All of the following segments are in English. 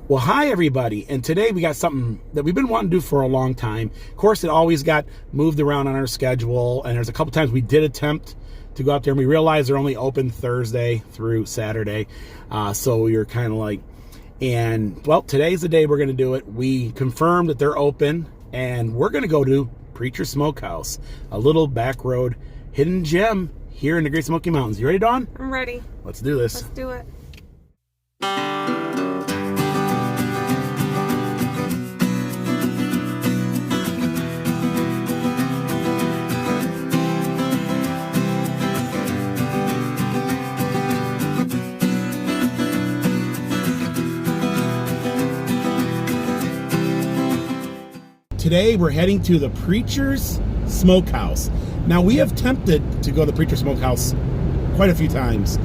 Well, hi everybody, and today we got something that we've been wanting to do for a long time. Of course, it always got moved around on our schedule, and there's a couple times we did attempt to go out there, and we realized they're only open Thursday through Saturday, so we were kind of like, and well, today's the day we're going to do it. We confirmed that they're open, and we're going to go to Preacher Smokehouse, a little back road hidden gem here in the Great Smoky Mountains. You ready, Dawn? I'm ready. Let's do this. Let's do it. Today we're heading to the Preacher's Smokehouse. Now, we have attempted to go to the Preacher Smokehouse quite a few times.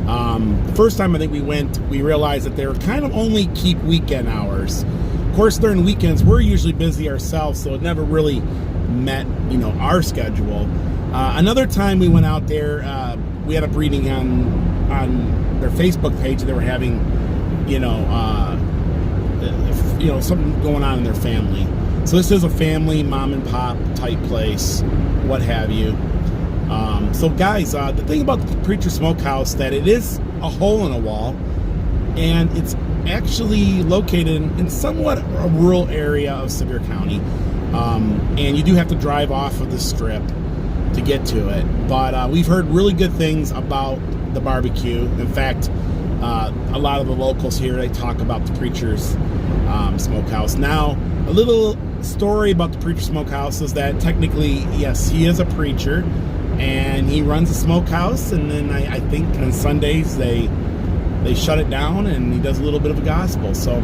The first time I think we went, we realized that they were kind of only keep weekend hours. Of course, during weekends we're usually busy ourselves, so it never really met, our schedule. Another time we went out there, we had a reading on their Facebook page that they were having, something going on in their family. So this is a family mom and pop type place, what have you. So guys, the thing about the Preacher Smokehouse, that it is a hole in a wall, and it's actually located in somewhat a rural area of Sevier County. And you do have to drive off of the strip to get to it. But we've heard really good things about the barbecue. In fact, a lot of the locals here, they talk about the Preacher's Smokehouse. Now, a little story about the Preacher Smokehouse is that technically, yes, he is a preacher, and he runs a smokehouse, and then I think on Sundays they shut it down, and he does a little bit of a gospel. So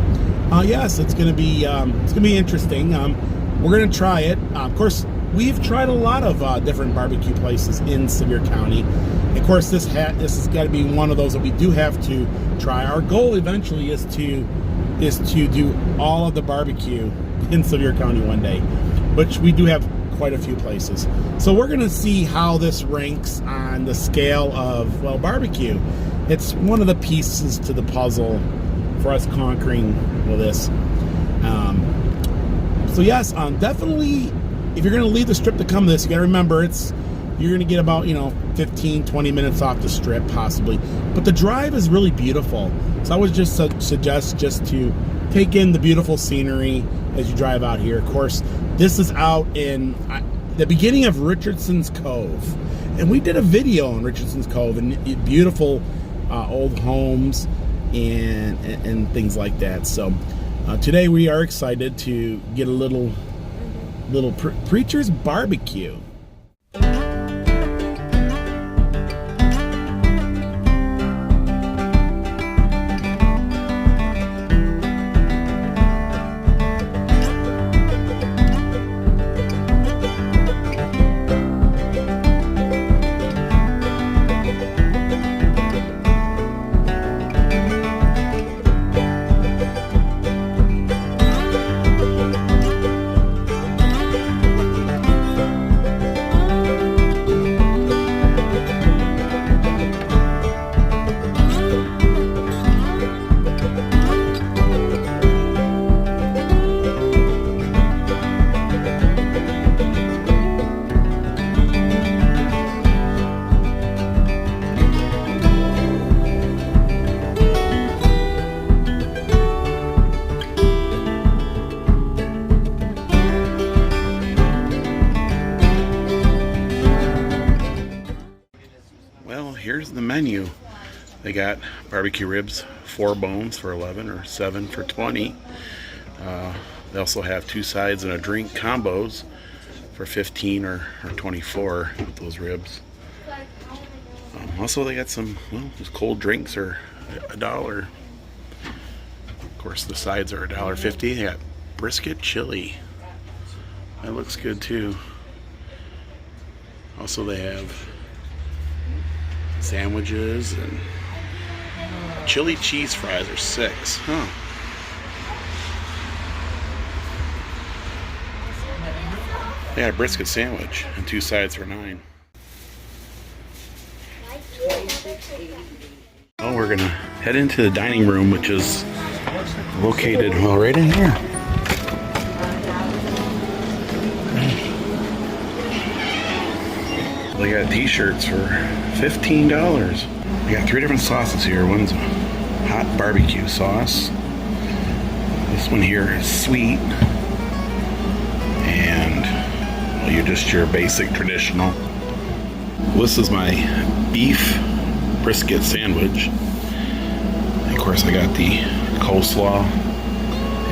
yes, it's gonna be interesting. We're gonna try it. Of course, we've tried a lot of different barbecue places in Sevier County. Of course, this has got to be one of those that we do have to try. Our goal eventually is to do all of the barbecue in Sevier County one day, which we do have quite a few places. So we're going to see how this ranks on the scale of, well, barbecue. It's one of the pieces to the puzzle for us conquering this. So yes, definitely, if you're going to leave the strip to come to this, you got to remember you're going to get about 15-20 minutes off the strip possibly, but the drive is really beautiful. So I would just suggest just to take in the beautiful scenery as you drive out here. Of course, this is out in the beginning of Richardson's Cove, and we did a video on Richardson's Cove and beautiful old homes and things like that. So today we are excited to get a little Preacher's barbecue. Here's the menu. They got barbecue ribs, 4 bones for 11 or 7 for 20. They also have 2 sides and a drink combos for 15 or 24 with those ribs. Also, they got some, those cold drinks are $1. Of course, the sides are $1.50. They got brisket chili. That looks good too. Also, they have sandwiches and chili cheese fries are $6. They got a brisket sandwich and 2 sides for $9. Oh, we're gonna head into the dining room, which is Located, well, right in here. They got t-shirts for $15. We got 3 different sauces here. One's hot barbecue sauce. This one here is sweet. And well, you're just your basic traditional. This is my beef brisket sandwich. And of course I got the coleslaw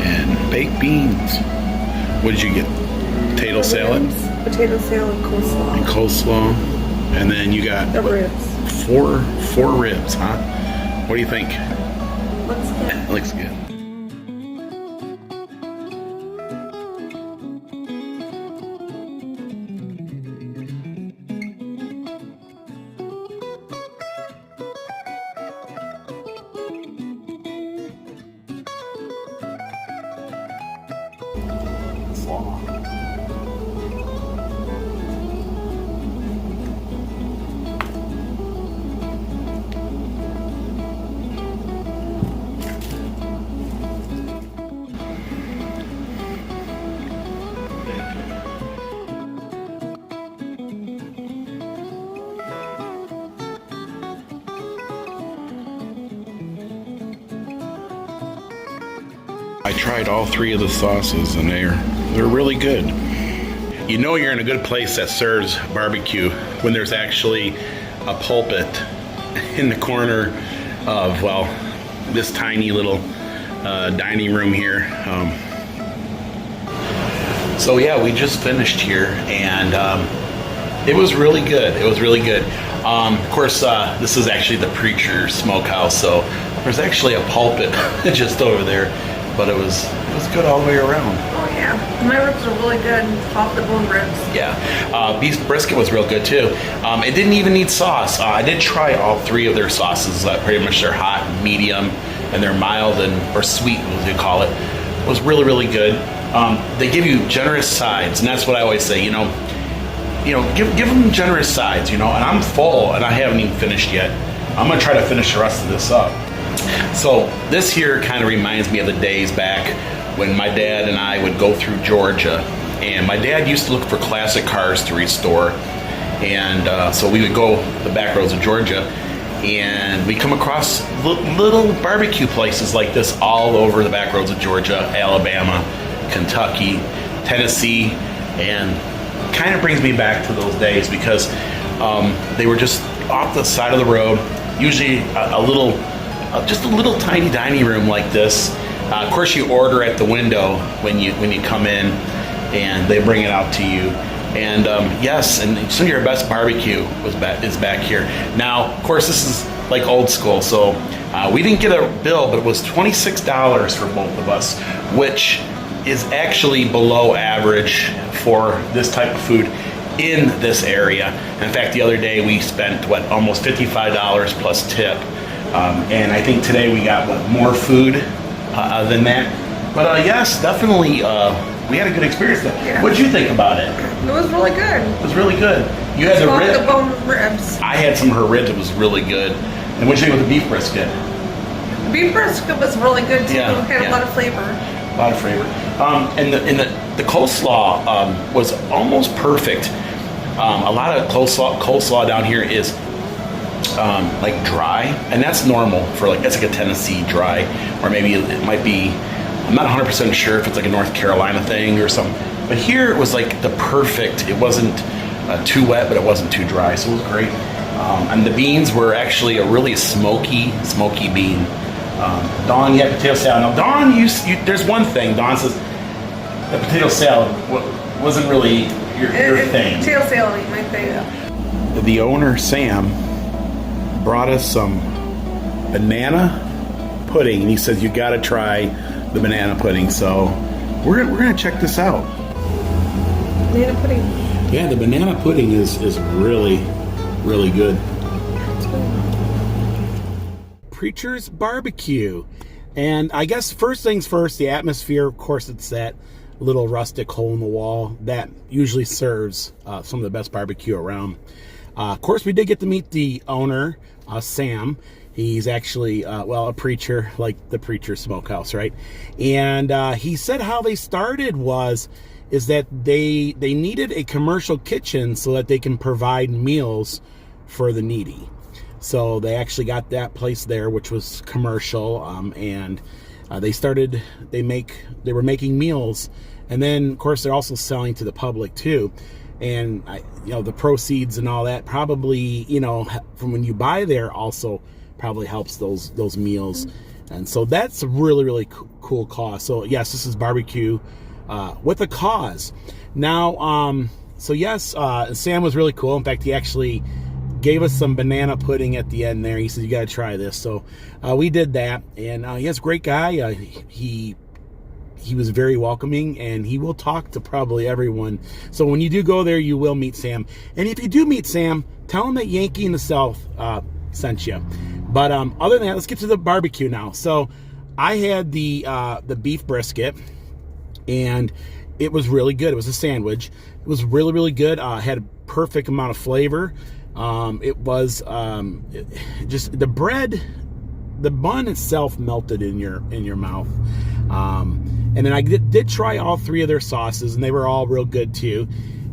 and baked beans. What did you get? Potato salad? Potato salad, coleslaw. And coleslaw. And then you got the ribs. Four ribs, huh? What do you think? Looks good. Looks good. I tried all 3 of the sauces and they're really good. You know you're in a good place that serves barbecue when there's actually a pulpit in the corner of, well, this tiny little dining room here. So yeah, we just finished here and it was really good. It was really good. Of course, this is actually the Preacher Smokehouse, so there's actually a pulpit just over there. But it was good all the way around. Oh yeah, my ribs are really good, off the bone ribs. Yeah, beef brisket was real good too. It didn't even need sauce. I did try all 3 of their sauces. Pretty much they're hot, medium, and they're mild or sweet, as they call it. It was really, really good. They give you generous sides, and that's what I always say. You know, give them generous sides. You know, and I'm full, and I haven't even finished yet. I'm gonna try to finish the rest of this up. So this here kind of reminds me of the days back when my dad and I would go through Georgia, and my dad used to look for classic cars to restore, and so we would go the back roads of Georgia, and we come across little barbecue places like this all over the back roads of Georgia, Alabama, Kentucky, Tennessee, and kind of brings me back to those days because they were just off the side of the road, usually just a little tiny dining room like this. Of course, you order at the window when you come in, and they bring it out to you. And yes, and some of your best barbecue is back here. Now, of course, this is like old school, so we didn't get a bill, but it was $26 for both of us, which is actually below average for this type of food in this area. In fact, the other day we spent almost $55 plus tip. And I think today we got more food than that. But yes, definitely we had a good experience there. Yeah. What did you think about it? It was really good. It was really good. You had the bone ribs. I had some of her ribs. It was really good. And what did you think with the beef brisket? The beef brisket was really good too. Yeah, It had a lot of flavor. A lot of flavor. And the coleslaw was almost perfect. A lot of coleslaw down here is like dry, and that's normal for it's like a Tennessee dry, or maybe it might be, I'm not 100% sure if it's like a North Carolina thing or something, but here it was like the perfect, it wasn't too wet, but it wasn't too dry, so it was great. And the beans were actually a really smoky bean. Dawn, you had potato salad. Now Dawn, there's one thing, Dawn says the potato salad wasn't really your thing. Potato salad ain't my thing. The owner, Sam, brought us some banana pudding, and he says you got to try the banana pudding. So we're gonna check this out. Banana pudding. Yeah, the banana pudding is really good. Preacher's Barbecue, and I guess first things first, the atmosphere. Of course, it's that little rustic hole in the wall that usually serves some of the best barbecue around. Of course, we did get to meet the owner, Sam, He's actually, well, a preacher, like the Preacher Smokehouse, right? And he said how they started is that they needed a commercial kitchen so that they can provide meals for the needy. So they actually got that place there, which was commercial, and they were making meals, and then of course they're also selling to the public too. And the proceeds and all that probably, from when you buy there also probably helps those meals. And so that's a really, really cool cause. So yes, this is barbecue with a cause. Now, so yes, Sam was really cool. In fact, he actually gave us some banana pudding at the end there. He said, you got to try this. So we did that. And he's a great guy. He was very welcoming, and he will talk to probably everyone. So when you do go there, you will meet Sam. And if you do meet Sam, tell him that Yankee in the South sent you. But other than that, let's get to the barbecue now. So I had the beef brisket, and it was really good. It was a sandwich. It was really, really good. Had a perfect amount of flavor. It was just the bread, the bun itself melted in your mouth. And then I did try all 3 of their sauces, and they were all real good too.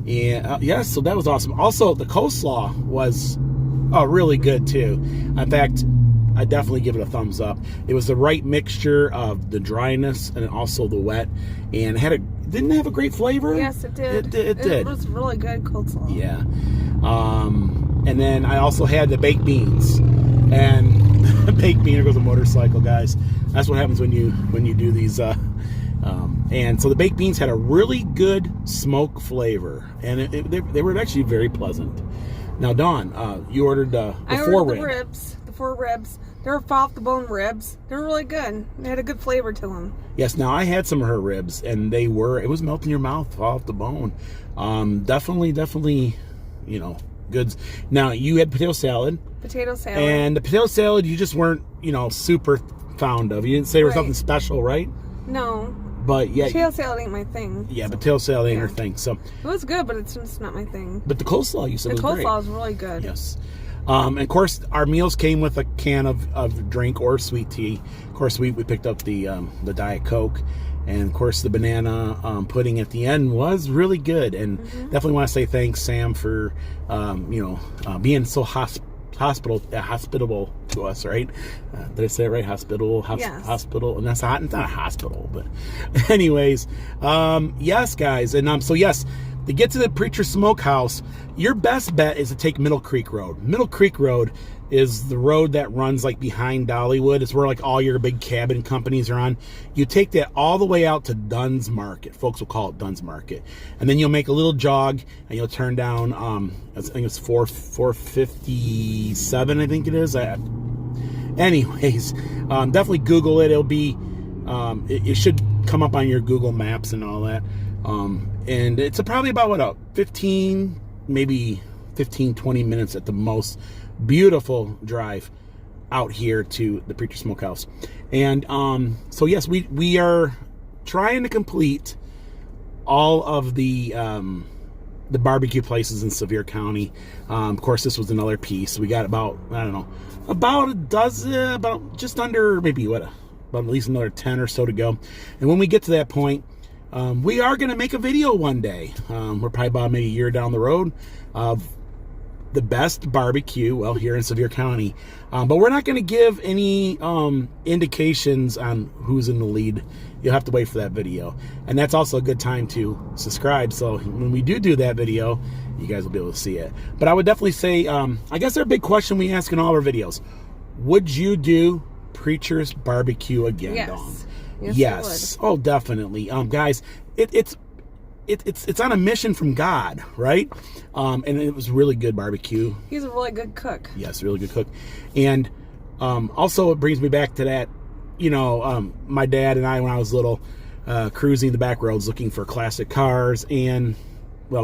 And yes, so that was awesome. Also, the coleslaw was really good too. In fact, I definitely give it a thumbs up. It was the right mixture of the dryness and also the wet, and didn't it have a great flavor? Yes, it did. It did. It was really good coleslaw. Yeah. And then I also had the baked beans, and baked bean, there goes a motorcycle, guys. That's what happens when you do these. And so the baked beans had a really good smoke flavor, and they were actually very pleasant. Now, Dawn, you ordered the ribs. The 4 ribs. They were off the bone ribs. They were really good. They had a good flavor to them. Yes. Now I had some of her ribs, and it was melting your mouth off the bone. Definitely, goods. Now you had potato salad. And the potato salad you just weren't, super fond of. You didn't say there was something special, right? No. But yeah, potato salad ain't my thing. Yeah, potato salad ain't her thing. So it was good, but it's just not my thing. But the coleslaw you said was great. The coleslaw was really good. Yes. And of course, our meals came with a can of drink or sweet tea. Of course, we picked up the Diet Coke, and of course the banana pudding at the end was really good. And definitely want to say thanks, Sam, for being so hospitable to us, right? Did I say it right? Hospitable, yes. Hospital, and it's not a hospital, but anyways, yes, guys, and so yes, to get to the Preacher Smokehouse, your best bet is to take Middle Creek Road. Middle Creek Road is the road that runs like behind Dollywood. It's where like all your big cabin companies are on. You take that all the way out to Dunn's Market. Folks will call it Dunn's Market. And then you'll make a little jog, and you'll turn down, I think it's 457, I think it is. Anyways, definitely Google it. It'll be, it should come up on your Google Maps and all that. And it's probably about 15, maybe 15, 20 minutes at the most. Beautiful drive out here to the Preacher Smokehouse. And so yes, we are trying to complete all of the barbecue places in Sevier County. Of course, this was another piece. We got about a dozen, about just under maybe about at least another 10 or so to go. And when we get to that point, we are going to make a video one day. We're probably about maybe a year down the road of the best barbecue, here in Sevier County. But we're not going to give any indications on who's in the lead. You'll have to wait for that video. And that's also a good time to subscribe. So when we do that video, you guys will be able to see it. But I would definitely say, I guess our big question we ask in all our videos, would you do Preacher's Barbecue again, yes. Dawn? Yes. Oh, definitely. Guys, it's on a mission from God, right? And it was really good barbecue. He's a really good cook. Yes, really good cook. And also it brings me back to that, my dad and I, when I was little, cruising the back roads looking for classic cars and,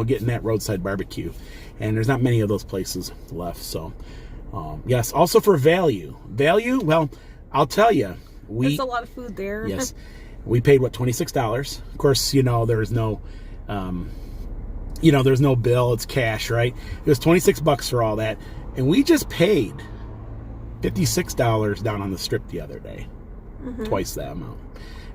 getting that roadside barbecue. And there's not many of those places left. So, yes. Also for value. I'll tell you. There's a lot of food there. Yes. We paid, $26? Of course, there's no... there's no bill, it's cash, right? It was $26 for all that, and we just paid $56 down on the strip the other day. Twice that amount.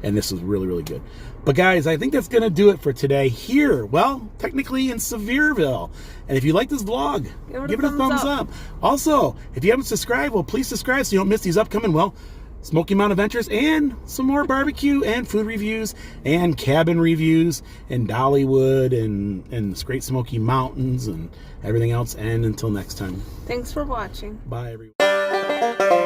And this was really, really good. But guys, I think that's going to do it for today here. Well, technically in Sevierville. And if you like this vlog, give it a thumbs up. Also, if you haven't subscribed, well, please subscribe so you don't miss these upcoming, well, Smoky Mountain Adventures and some more barbecue and food reviews and cabin reviews and Dollywood and the Great Smoky Mountains and everything else. And until next time. Thanks for watching. Bye, everyone.